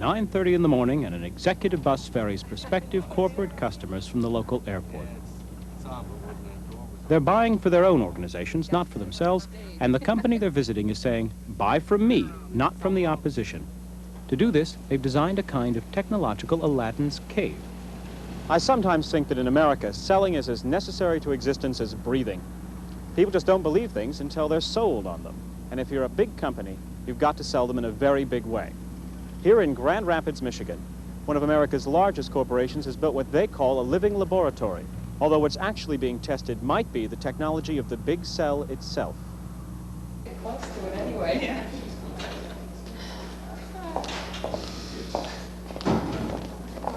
9:30 in the morning, and an executive bus ferries prospective corporate customers from the local airport. They're buying for their own organizations, not for themselves, and the company they're visiting is saying, buy from me, not from the opposition. To do this, they've designed a kind of technological Aladdin's cave. I sometimes think that in America, selling is as necessary to existence as breathing. People just don't believe things until they're sold on them. And if you're a big company, you've got to sell them in a very big way. Here in Grand Rapids, Michigan, one of America's largest corporations has built what they call a living laboratory, although what's actually being tested might be the technology of the big cell itself. Close to it anyway. Yeah.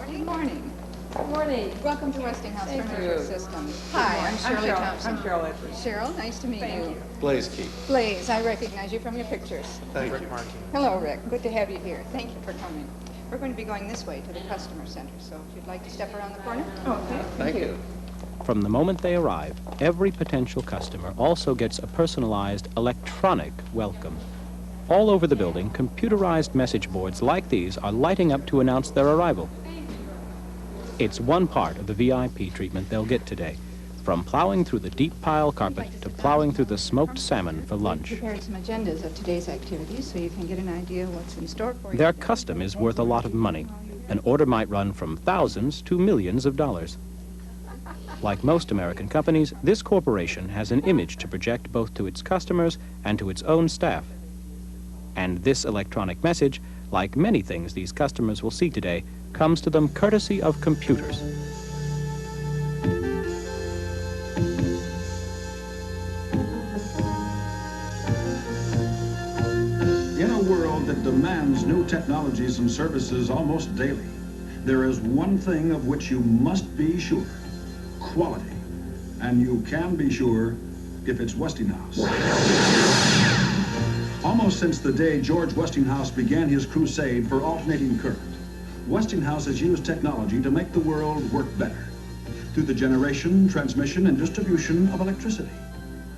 Good morning. Good morning. Welcome to Westinghouse Thank Furniture you. Systems. Hi, I'm Shirley Thompson. I'm Cheryl Edwards. Cheryl, nice to meet Thank you. Blaze Keith. Blaze, I recognize you from your pictures. Thank you. Hello, Rick. Good to have you here. Thank you for coming. We're going to be going this way to the customer center, so if you'd like to step around the corner. Okay. Thank you. From the moment they arrive, every potential customer also gets a personalized electronic welcome. All over the building, computerized message boards like these are lighting up to announce their arrival. It's one part of the VIP treatment they'll get today, from plowing through the deep pile carpet to plowing through the smoked salmon for lunch. We've prepared some agendas of today's activities so you can get an idea of what's in store for you. Their custom is worth a lot of money. An order might run from thousands to millions of dollars. Like most American companies, this corporation has an image to project both to its customers and to its own staff. And this electronic message, like many things these customers will see today, comes to them courtesy of computers. In a world that demands new technologies and services almost daily, there is one thing of which you must be sure: quality. And you can be sure if it's Westinghouse. Almost since the day George Westinghouse began his crusade for alternating current, Westinghouse has used technology to make the world work better through the generation, transmission, and distribution of electricity.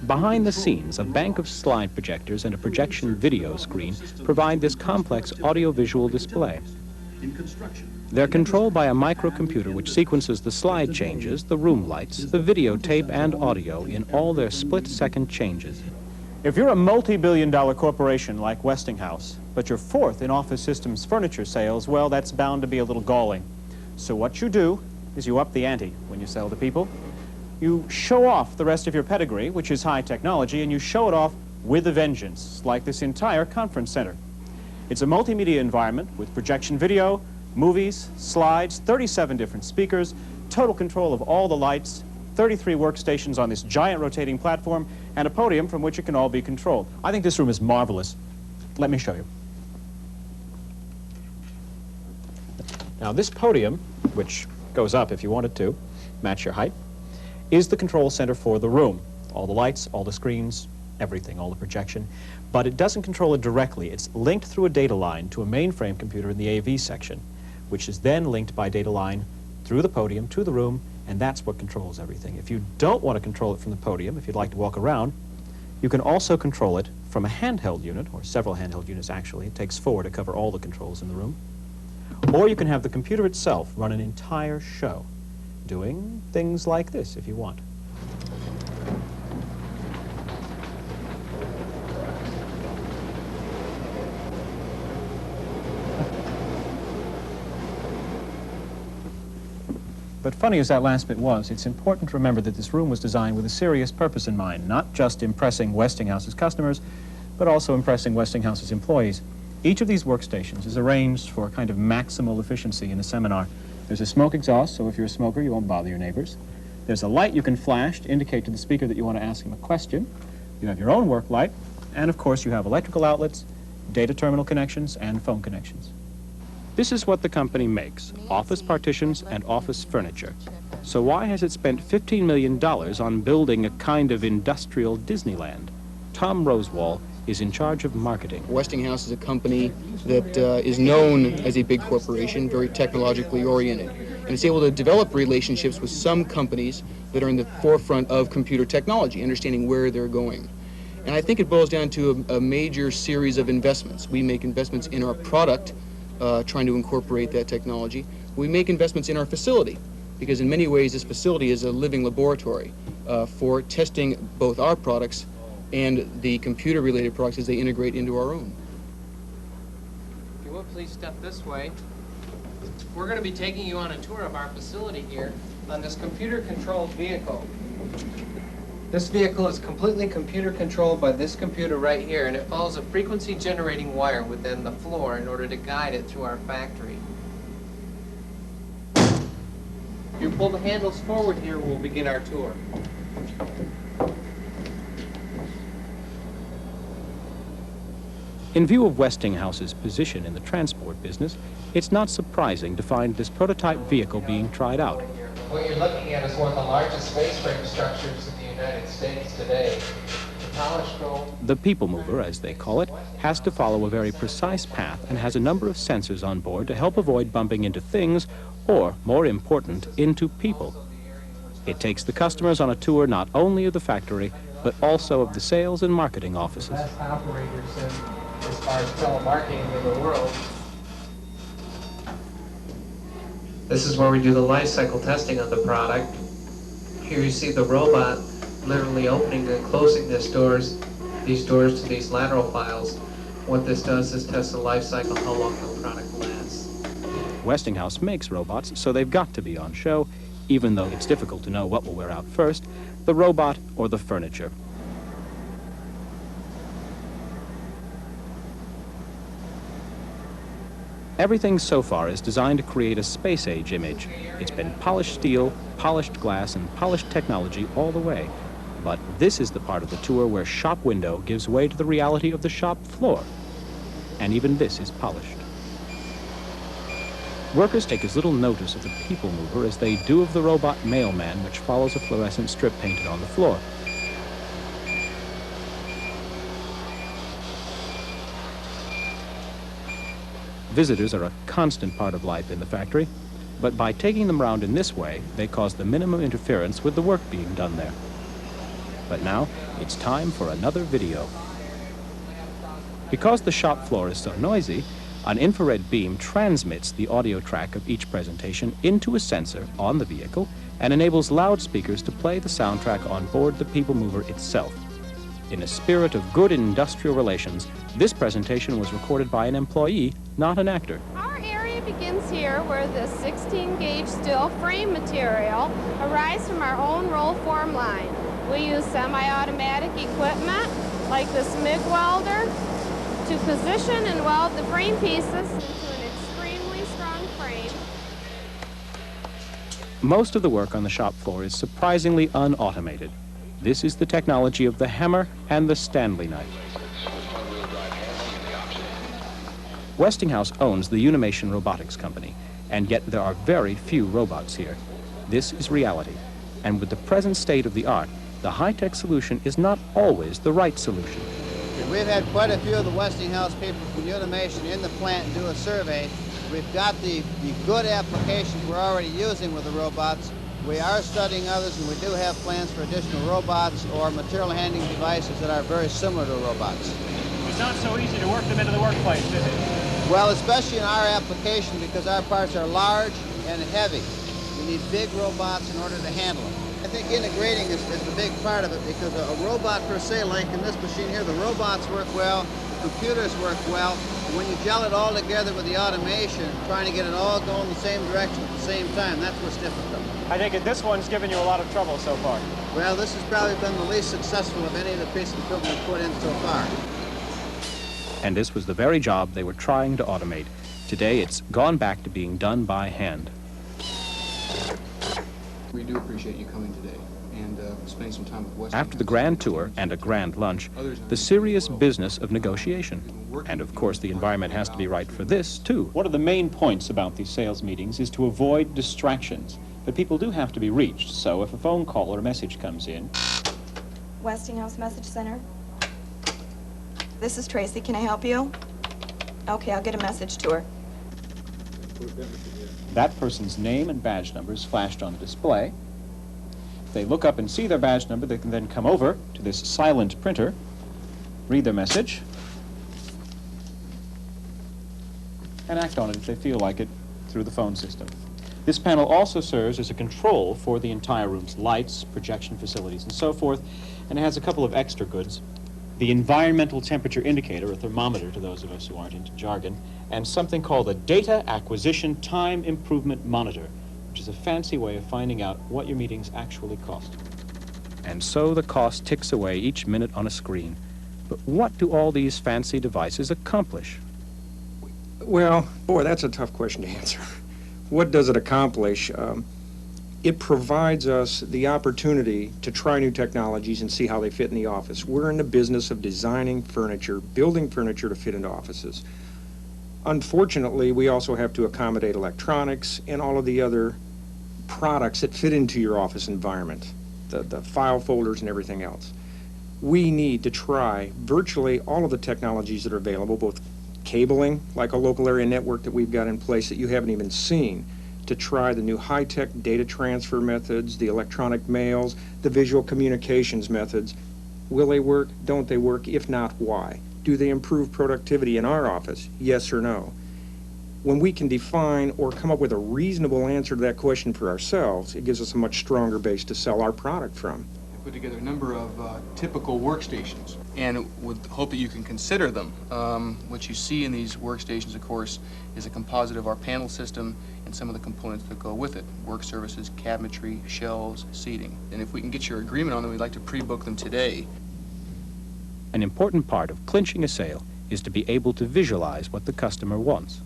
Behind the scenes, a bank of slide projectors and a projection video screen provide this complex audiovisual display. In construction, They're controlled by a microcomputer which sequences the slide changes, the room lights, the videotape, and audio in all their split-second changes. If you're a multi-billion-dollar corporation like Westinghouse, but you're fourth in Office Systems furniture sales, well, that's bound to be a little galling. So what you do is you up the ante when you sell to people. You show off the rest of your pedigree, which is high technology, and you show it off with a vengeance, like this entire conference center. It's a multimedia environment with projection video, movies, slides, 37 different speakers, total control of all the lights, 33 workstations on this giant rotating platform, and a podium from which it can all be controlled. I think this room is marvelous. Let me show you. Now, this podium, which goes up if you want it to, match your height, is the control center for the room. All the lights, all the screens, everything, all the projection. But it doesn't control it directly. It's linked through a data line to a mainframe computer in the AV section, which is then linked by data line through the podium to the room, and that's what controls everything. If you don't want to control it from the podium, if you'd like to walk around, you can also control it from a handheld unit, or several handheld units actually. It takes 4 to cover all the controls in the room. Or you can have the computer itself run an entire show, doing things like this if you want. But funny as that last bit was, it's important to remember that this room was designed with a serious purpose in mind, not just impressing Westinghouse's customers, but also impressing Westinghouse's employees. Each of these workstations is arranged for a kind of maximal efficiency in a seminar. There's a smoke exhaust, so if you're a smoker, you won't bother your neighbors. There's a light you can flash to indicate to the speaker that you want to ask him a question. You have your own work light, and of course you have electrical outlets, data terminal connections, and phone connections. This is what the company makes: office partitions and office furniture. So why has it spent $15 million on building a kind of industrial Disneyland? Tom Rosewall is in charge of marketing. Westinghouse is a company that is known as a big corporation, very technologically oriented, and it's able to develop relationships with some companies that are in the forefront of computer technology, understanding where they're going. And I think it boils down to a major series of investments. We make investments in our product trying to incorporate that technology. We make investments in our facility, because in many ways this facility is a living laboratory for testing both our products and the computer-related products as they integrate into our own. If you would, please step this way. We're going to be taking you on a tour of our facility here on this computer-controlled vehicle. This vehicle is completely computer-controlled by this computer right here, and it follows a frequency-generating wire within the floor in order to guide it through our factory. If you pull the handles forward here, we'll begin our tour. In view of Westinghouse's position in the transport business, it's not surprising to find this prototype vehicle being tried out. What you're looking at is one of the largest space frame structures in the United States today. The polished gold. The people mover, as they call it, has to follow a very precise path and has a number of sensors on board to help avoid bumping into things, or, more important, into people. It takes the customers on a tour not only of the factory, but also of the sales and marketing offices. Best operators as far as telemarketing in the world. This is where we do the life cycle testing of the product. Here you see the robot literally opening and closing these doors to these lateral files. What this does is test the life cycle, how long the product lasts. Westinghouse makes robots, so they've got to be on show, even though it's difficult to know what will wear out first, the robot or the furniture. Everything so far is designed to create a space-age image. It's been polished steel, polished glass, and polished technology all the way. But this is the part of the tour where shop window gives way to the reality of the shop floor. And even this is polished. Workers take as little notice of the people mover as they do of the robot mailman, which follows a fluorescent strip painted on the floor. Visitors are a constant part of life in the factory, but by taking them around in this way, they cause the minimum interference with the work being done there. But now, it's time for another video. Because the shop floor is so noisy, an infrared beam transmits the audio track of each presentation into a sensor on the vehicle and enables loudspeakers to play the soundtrack on board the people mover itself. In a spirit of good industrial relations, this presentation was recorded by an employee, not an actor. Our area begins here where the 16-gauge steel frame material arrives from our own roll form line. We use semi-automatic equipment like this MIG welder to position and weld the frame pieces into an extremely strong frame. Most of the work on the shop floor is surprisingly unautomated. This is the technology of the hammer and the Stanley knife. Westinghouse owns the Unimation Robotics Company, and yet there are very few robots here. This is reality, and with the present state of the art, the high-tech solution is not always the right solution. We've had quite a few of the Westinghouse people from Unimation in the plant do a survey. We've got the good applications we're already using with the robots. We are studying others, and we do have plans for additional robots or material handling devices that are very similar to robots. It's not so easy to work them into the workplace, is it? Well, especially in our application, because our parts are large and heavy. We need big robots in order to handle them. I think integrating is the big part of it, because a robot per se, like in this machine here, the robots work well, the computers work well. When you gel it all together with the automation, trying to get it all going the same direction at the same time, that's what's difficult. I think this one's given you a lot of trouble so far. Well, this has probably been the least successful of any of the pieces of equipment we've put in so far. And this was the very job they were trying to automate. Today, it's gone back to being done by hand. We do appreciate you coming today and spending some time with Westinghouse. After the grand tour and a grand lunch, the serious business of negotiation. And of course, the environment has to be right for this, too. One of the main points about these sales meetings is to avoid distractions. But people do have to be reached, so if a phone call or a message comes in... Westinghouse Message Center. This is Tracy. Can I help you? Okay, I'll get a message to her. That person's name and badge number is flashed on the display. If they look up and see their badge number, they can then come over to this silent printer, read their message, and act on it if they feel like it through the phone system. This panel also serves as a control for the entire room's lights, projection facilities, and so forth, and it has a couple of extra goods. The environmental temperature indicator, a thermometer to those of us who aren't into jargon, and something called a data acquisition time improvement monitor, which is a fancy way of finding out what your meetings actually cost. And so the cost ticks away each minute on a screen. But what do all these fancy devices accomplish? Well, boy, that's a tough question to answer. What does it accomplish? It provides us the opportunity to try new technologies and see how they fit in the office. We're in the business of designing furniture, building furniture to fit into offices. Unfortunately, we also have to accommodate electronics and all of the other products that fit into your office environment, the file folders and everything else. We need to try virtually all of the technologies that are available, both cabling, like a local area network that we've got in place that you haven't even seen, to try the new high-tech data transfer methods, the electronic mails, the visual communications methods. Will they work? Don't they work? If not, why? Do they improve productivity in our office? Yes or no? When we can define or come up with a reasonable answer to that question for ourselves, it gives us a much stronger base to sell our product from. Put together a number of typical workstations, and would hope that you can consider them. What you see in these workstations, of course, is a composite of our panel system and some of the components that go with it: work surfaces, cabinetry, shelves, seating. And if we can get your agreement on them, we'd like to pre-book them today. An important part of clinching a sale is to be able to visualize what the customer wants.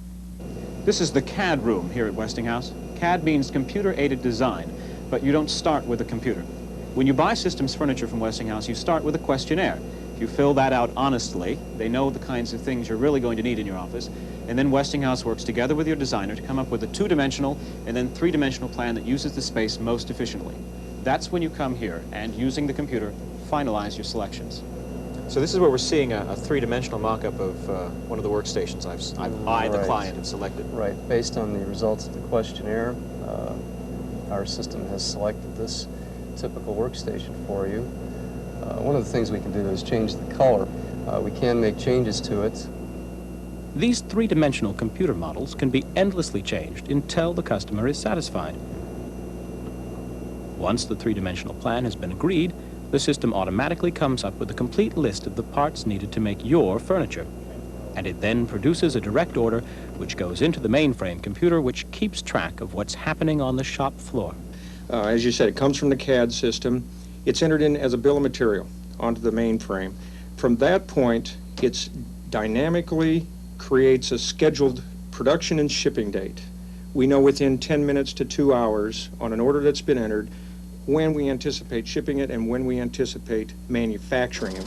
This is the CAD room here at Westinghouse. CAD means computer-aided design, but you don't start with a computer. When you buy systems furniture from Westinghouse, you start with a questionnaire. If you fill that out honestly, they know the kinds of things you're really going to need in your office, and then Westinghouse works together with your designer to come up with a two-dimensional and then three-dimensional plan that uses the space most efficiently. That's when you come here and, using the computer, finalize your selections. So this is where we're seeing a three-dimensional mock-up of one of the workstations I, the client, have selected. Right. Based on the results of the questionnaire, our system has selected this typical workstation for you. One of the things we can do is change the color. We can make changes to it. These three-dimensional computer models can be endlessly changed until the customer is satisfied. Once the three-dimensional plan has been agreed, the system automatically comes up with a complete list of the parts needed to make your furniture. And it then produces a direct order which goes into the mainframe computer, which keeps track of what's happening on the shop floor. As you said, it comes from the CAD system. It's entered in as a bill of material onto the mainframe. From that point, it dynamically creates a scheduled production and shipping date. We know within 10 minutes to 2 hours on an order that's been entered when we anticipate shipping it and when we anticipate manufacturing it.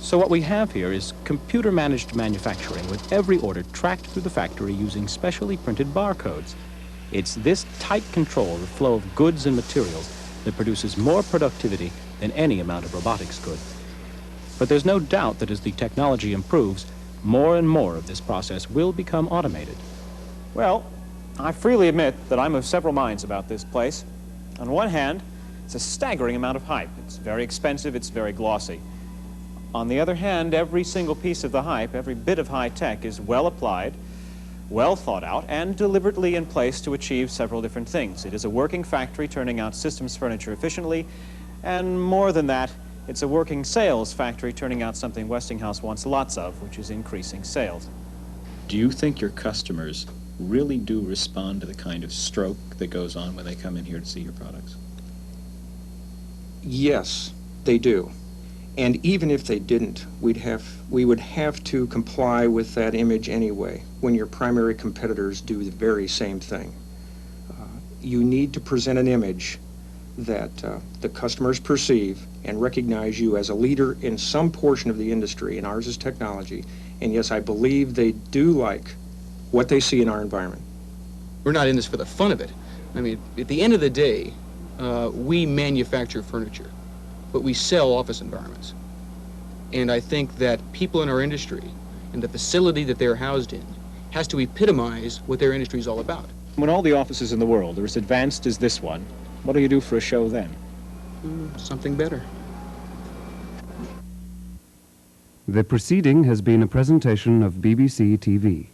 So what we have here is computer-managed manufacturing with every order tracked through the factory using specially printed barcodes. It's this tight control of the flow of goods and materials that produces more productivity than any amount of robotics could. But there's no doubt that as the technology improves, more and more of this process will become automated. Well, I freely admit that I'm of several minds about this place. On one hand, it's a staggering amount of hype. It's very expensive, it's very glossy. On the other hand, every single piece of the hype, every bit of high tech is well applied, well thought out, and deliberately in place to achieve several different things. It is a working factory turning out systems furniture efficiently, and more than that, it's a working sales factory turning out something Westinghouse wants lots of, which is increasing sales. Do you think your customers really do respond to the kind of stroke that goes on when they come in here to see your products? Yes, they do. And even if they didn't, we would have to comply with that image anyway when your primary competitors do the very same thing. You need to present an image that the customers perceive and recognize you as a leader in some portion of the industry, and ours is technology. And yes, I believe they do like what they see in our environment. We're not in this for the fun of it. I mean, at the end of the day, we manufacture furniture, but we sell office environments. And I think that people in our industry and the facility that they're housed in has to epitomize what their industry is all about. When all the offices in the world are as advanced as this one, what do you do for a show then? Something better. The proceeding has been a presentation of BBC TV.